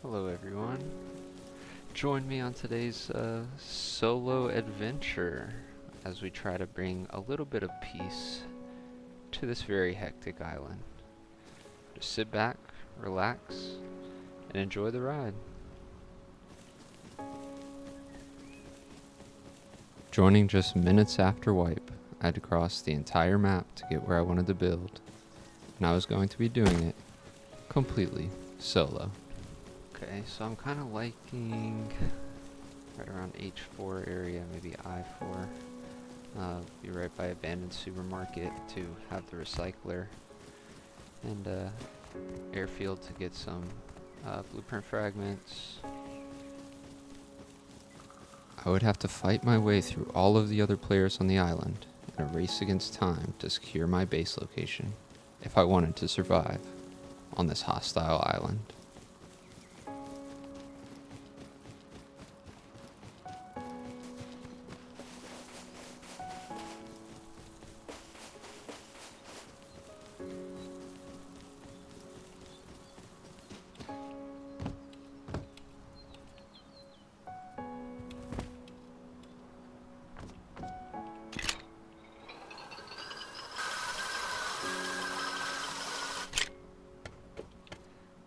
Hello everyone. Join me on today's solo adventure as we try to bring a little bit of peace to this very hectic island. Just sit back, relax, and enjoy the ride. Joining just minutes after wipe, I had to cross the entire map to get where I wanted to build, and I was going to be doing it completely solo. Okay, so I'm kind of liking right around H4 area, maybe I4. Be right by abandoned supermarket to have the recycler, and airfield to get some blueprint fragments. I would have to fight my way through all of the other players on the island in a race against time to secure my base location if I wanted to survive on this hostile island.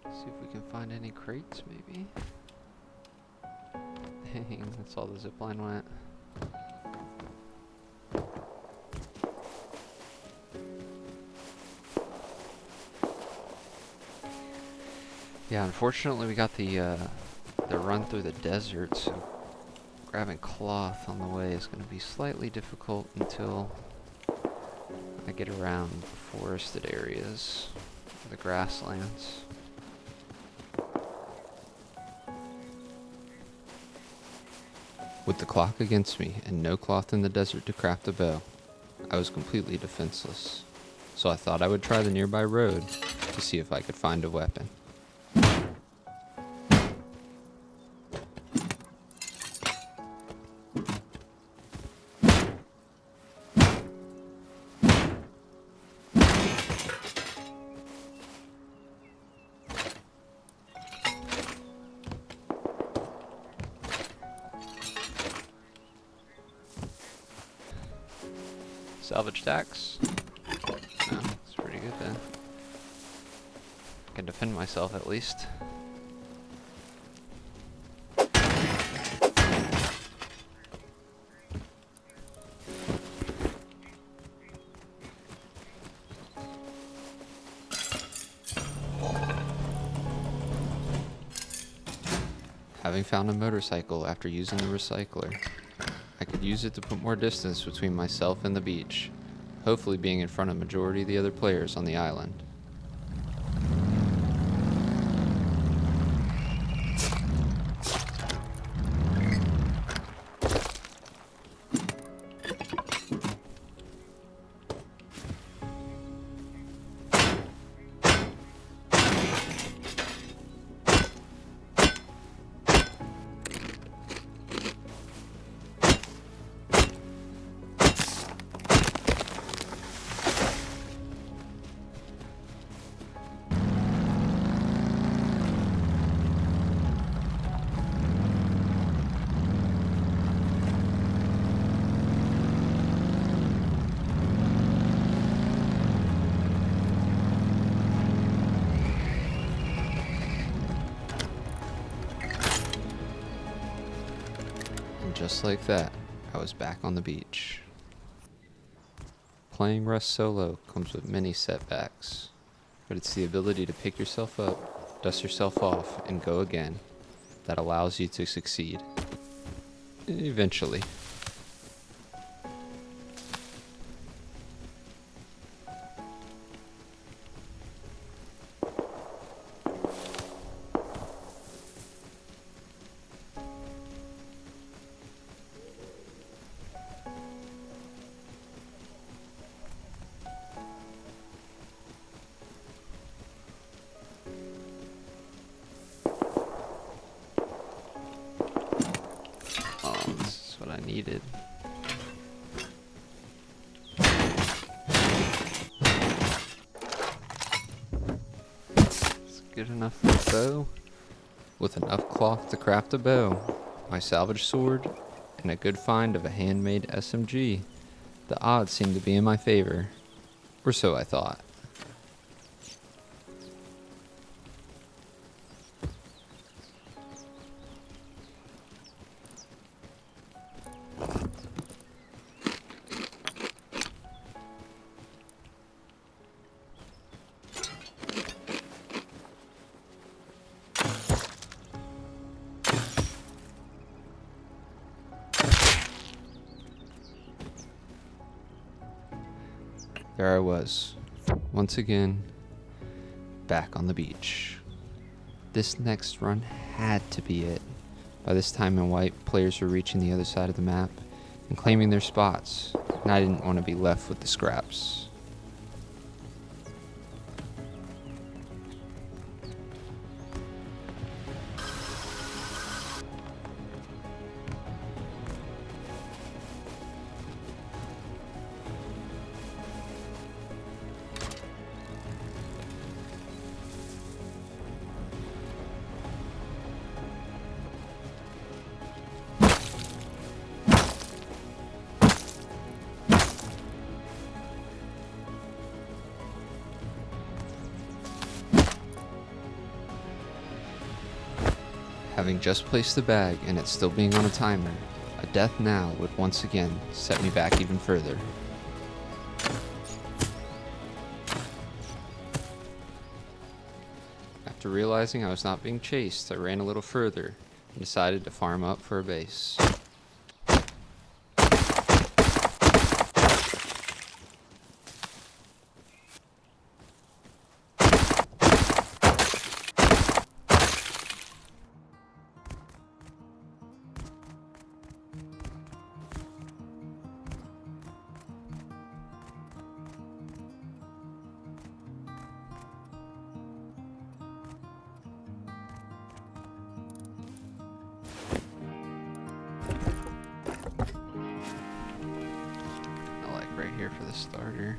See if we can find any crates, maybe. Dang, that's all the zipline went. Yeah, unfortunately we got the run through the desert, so grabbing cloth on the way is going to be slightly difficult until I get around the forested areas, the grasslands. With the clock against me and no cloth in the desert to craft a bow, I was completely defenseless, so I thought I would try the nearby road to see if I could find a weapon. Salvage tax? No, it's pretty good then. I can defend myself at least. Having found a motorcycle after using the recycler, I could use it to put more distance between myself and the beach, hopefully being in front of majority of the other players on the island. Just like that, I was back on the beach. Playing Rust solo comes with many setbacks, but it's the ability to pick yourself up, dust yourself off, and go again that allows you to succeed. Eventually. This is what I needed. It's good enough for a bow. With enough cloth to craft a bow, my salvage sword, and a good find of a handmade SMG, the odds seemed to be in my favor, or so I thought. There I was, once again, back on the beach. This next run had to be it. By this time in white, players were reaching the other side of the map and claiming their spots, and I didn't want to be left with the scraps. Having just placed the bag and it still being on a timer, a death now would once again set me back even further. After realizing I was not being chased, I ran a little further and decided to farm up for a base. Right here for the starter.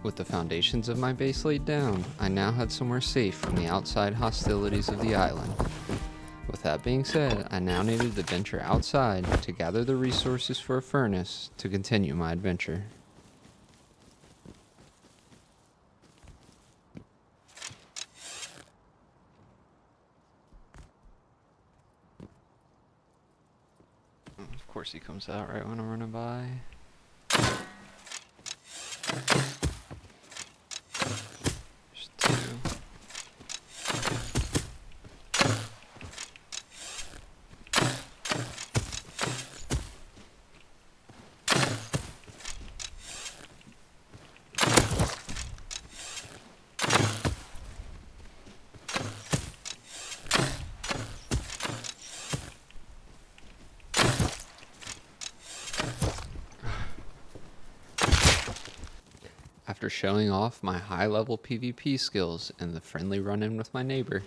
With the foundations of my base laid down, I now had somewhere safe from the outside hostilities of the island. With that being said, I now needed to venture outside to gather the resources for a furnace to continue my adventure. Of course he comes out right when I'm running by. After showing off my high-level PvP skills and the friendly run-in with my neighbor,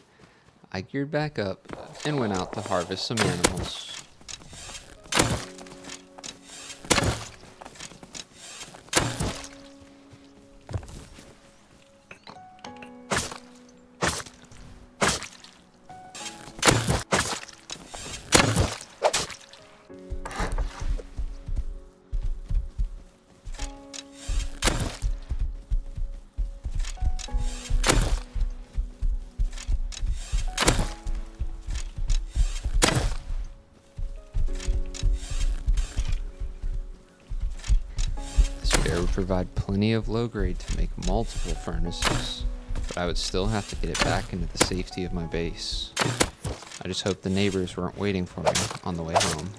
I geared back up and went out to harvest some animals. It would provide plenty of low grade to make multiple furnaces, but I would still have to get it back into the safety of my base. I just hoped the neighbors weren't waiting for me on the way home.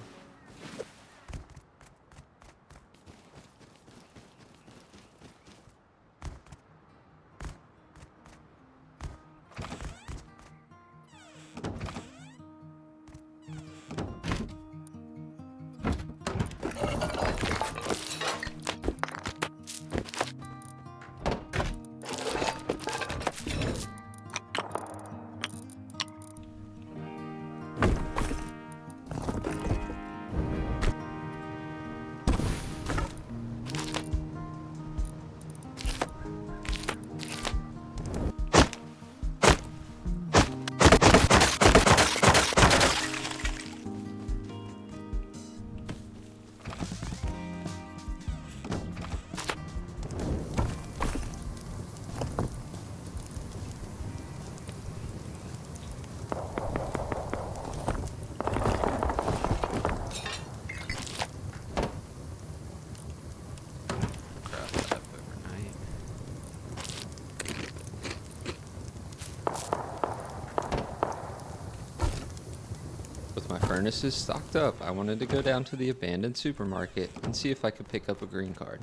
furnaces stocked up, I wanted to go down to the abandoned supermarket and see if I could pick up a green card.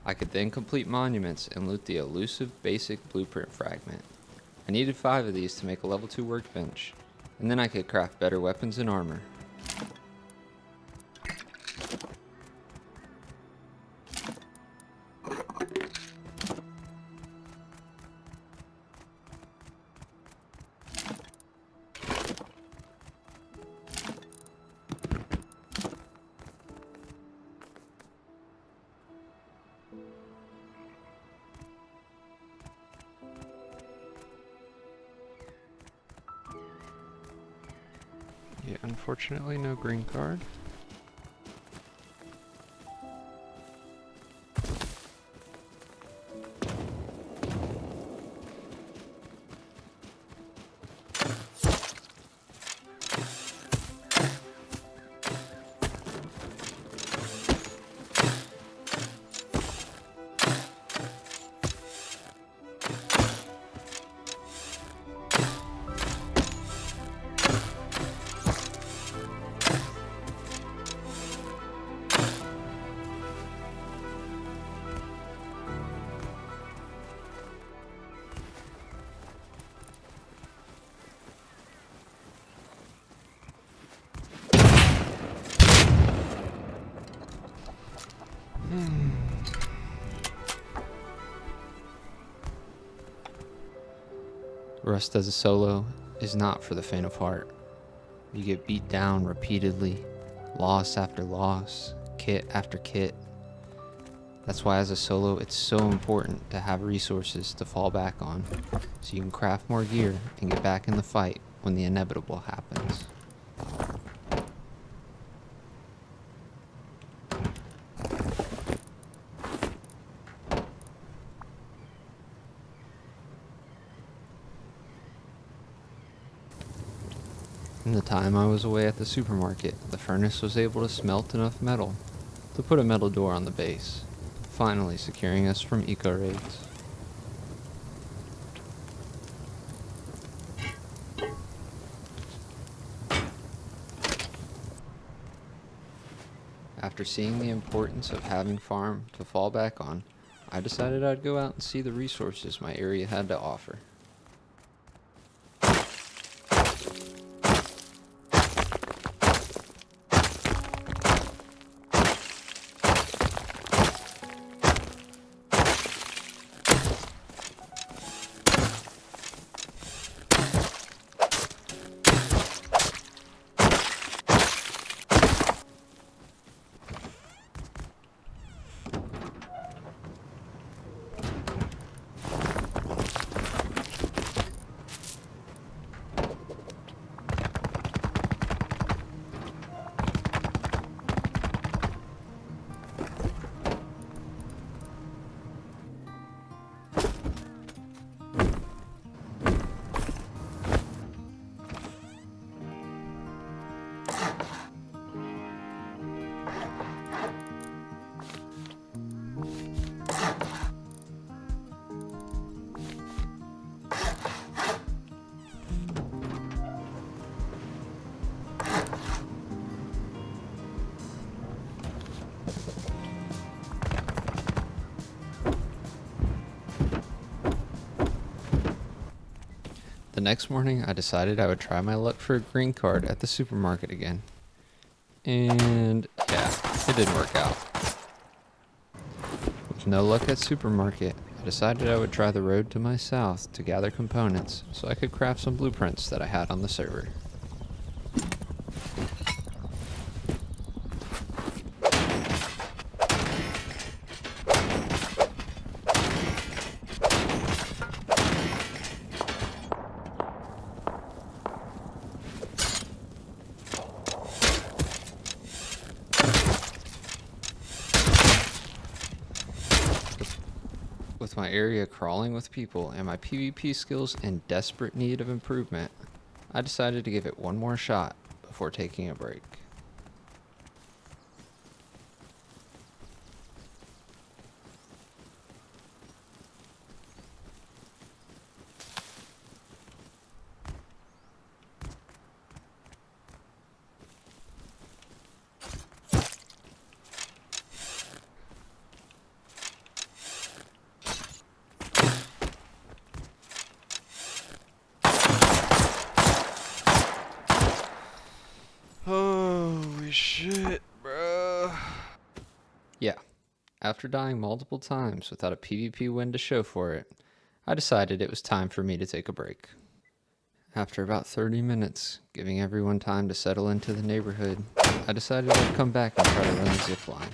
I could then complete monuments and loot the elusive basic blueprint fragment. I needed 5 of these to make a level 2 workbench, and then I could craft better weapons and armor. Yeah, unfortunately no green card. Rust as a solo is not for the faint of heart. You get beat down repeatedly, loss after loss, kit after kit. That's why as a solo it's so important to have resources to fall back on, so you can craft more gear and get back in the fight when the inevitable happens. In the time I was away at the supermarket, the furnace was able to smelt enough metal to put a metal door on the base, finally securing us from eco raids. After seeing the importance of having farm to fall back on, I decided I'd go out and see the resources my area had to offer. The next morning, I decided I would try my luck for a green card at the supermarket again. And yeah, it didn't work out. With no luck at supermarket, I decided I would try the road to my south to gather components so I could craft some blueprints that I had on the server. With my area crawling with people and my PvP skills in desperate need of improvement, I decided to give it one more shot before taking a break. shit, bro. Yeah, after dying multiple times without a PvP win to show for it, I decided it was time for me to take a break. After about 30 minutes, giving everyone time to settle into the neighborhood, I decided I'd come back and try to run the zip line.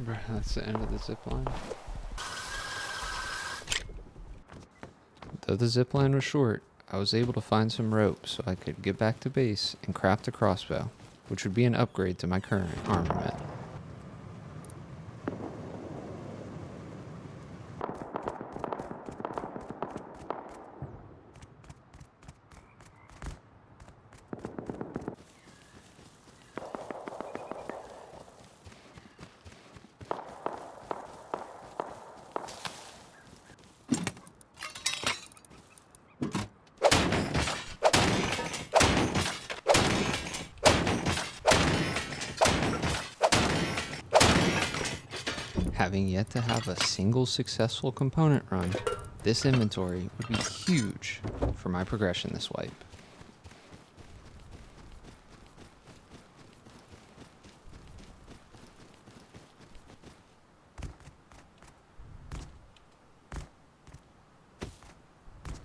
Bruh, that's the end of the zip line. Though the zip line was short, I was able to find some rope so I could get back to base and craft a crossbow, which would be an upgrade to my current armament. Having yet to have a single successful component run, this inventory would be huge for my progression this wipe.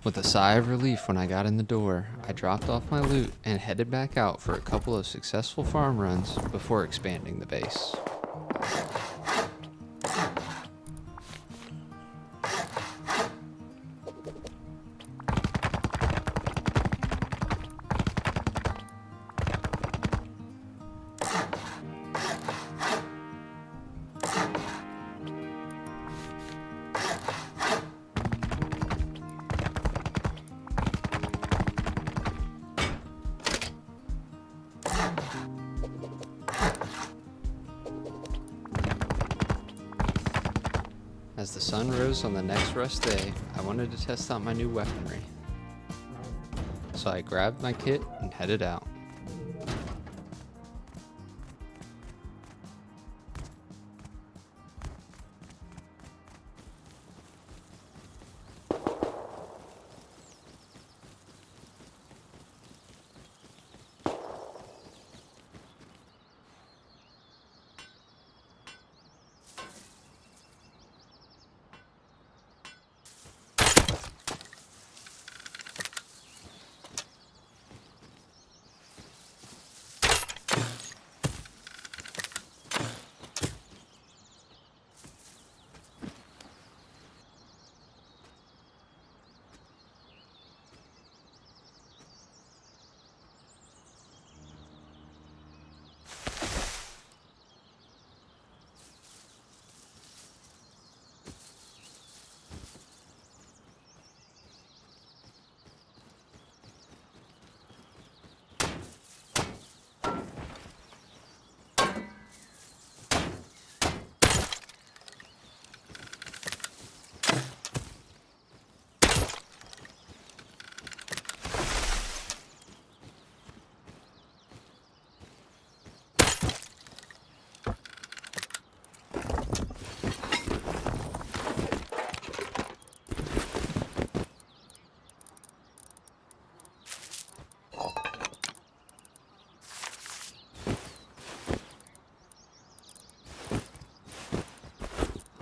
With a sigh of relief when I got in the door, I dropped off my loot and headed back out for a couple of successful farm runs before expanding the base. As the sun rose on the next rest day, I wanted to test out my new weaponry. So I grabbed my kit and headed out.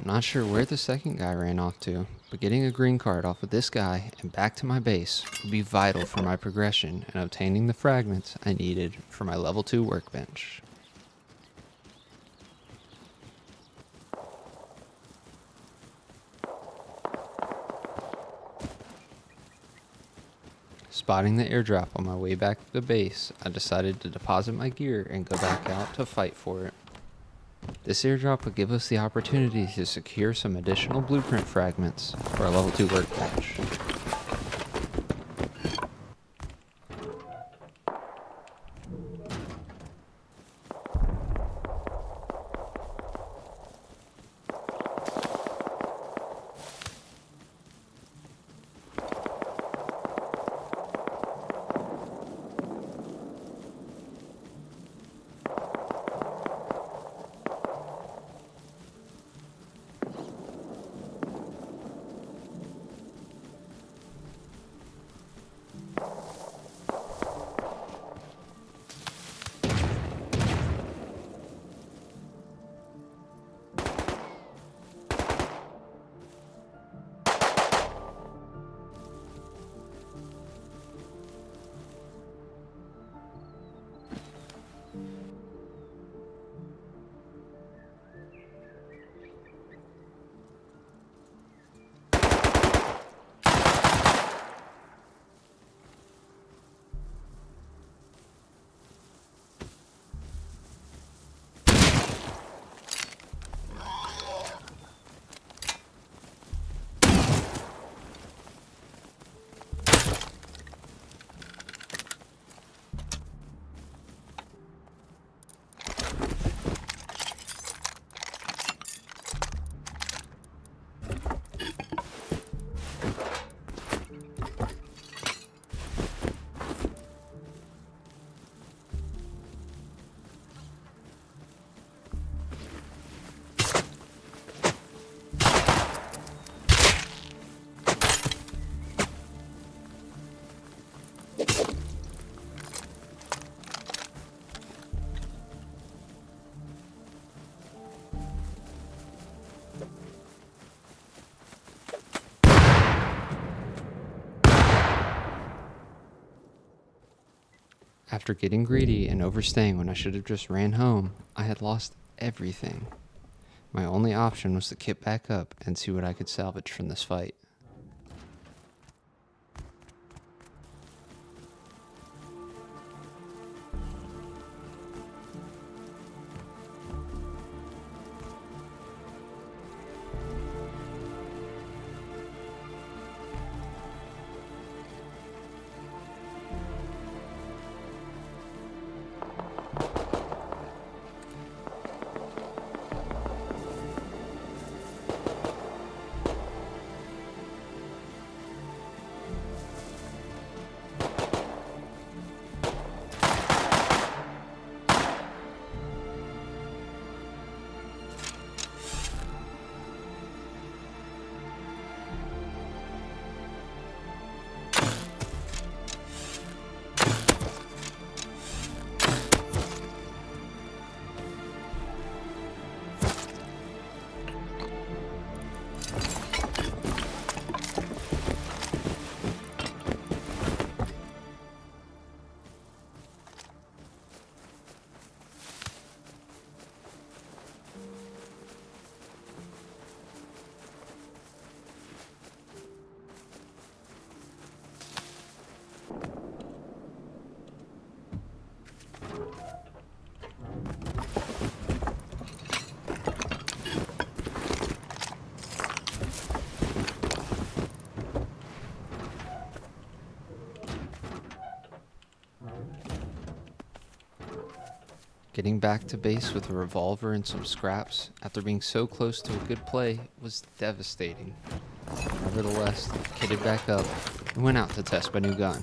I'm not sure where the second guy ran off to, but getting a green card off of this guy and back to my base would be vital for my progression and obtaining the fragments I needed for my level 2 workbench. Spotting the airdrop on my way back to the base, I decided to deposit my gear and go back out to fight for it. This airdrop would give us the opportunity to secure some additional blueprint fragments for our level 2 workbench. After getting greedy and overstaying when I should have just ran home, I had lost everything. My only option was to kit back up and see what I could salvage from this fight. Getting back to base with a revolver and some scraps after being so close to a good play was devastating. Nevertheless, kitted back up and went out to test my new gun.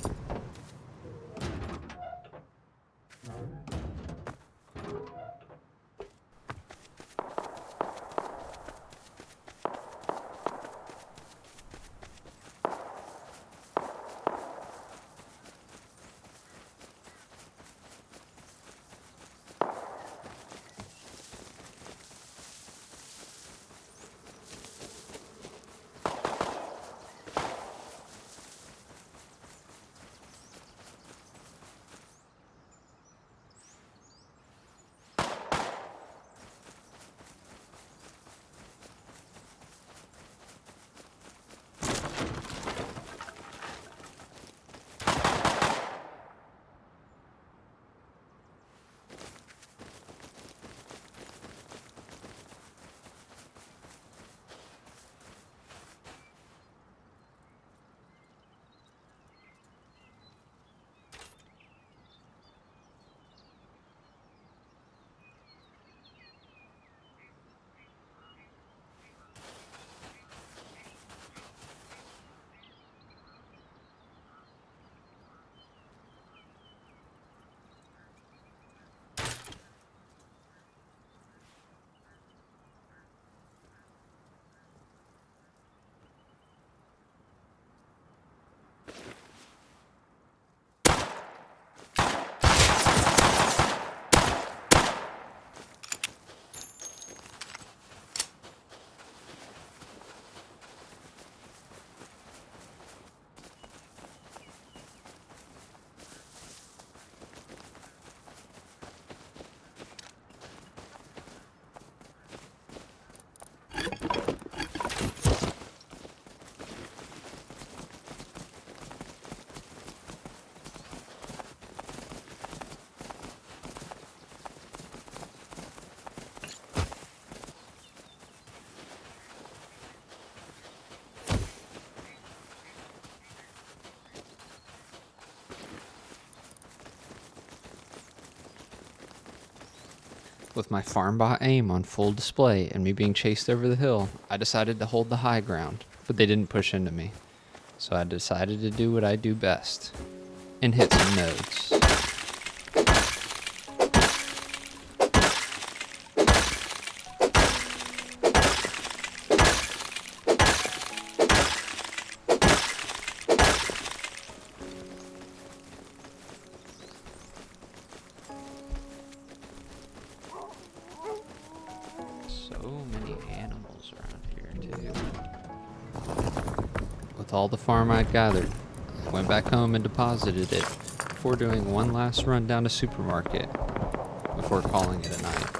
With my farmbot aim on full display and me being chased over the hill, I decided to hold the high ground, but they didn't push into me. So I decided to do what I do best, and hit some nodes. So many animals around here too. With all the farm I'd gathered, I went back home and deposited it before doing one last run down to supermarket before calling it a night.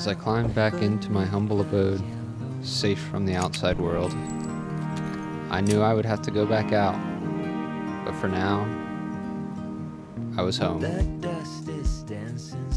As I climbed back into my humble abode, safe from the outside world, I knew I would have to go back out, but for now, I was home. The dust is dancing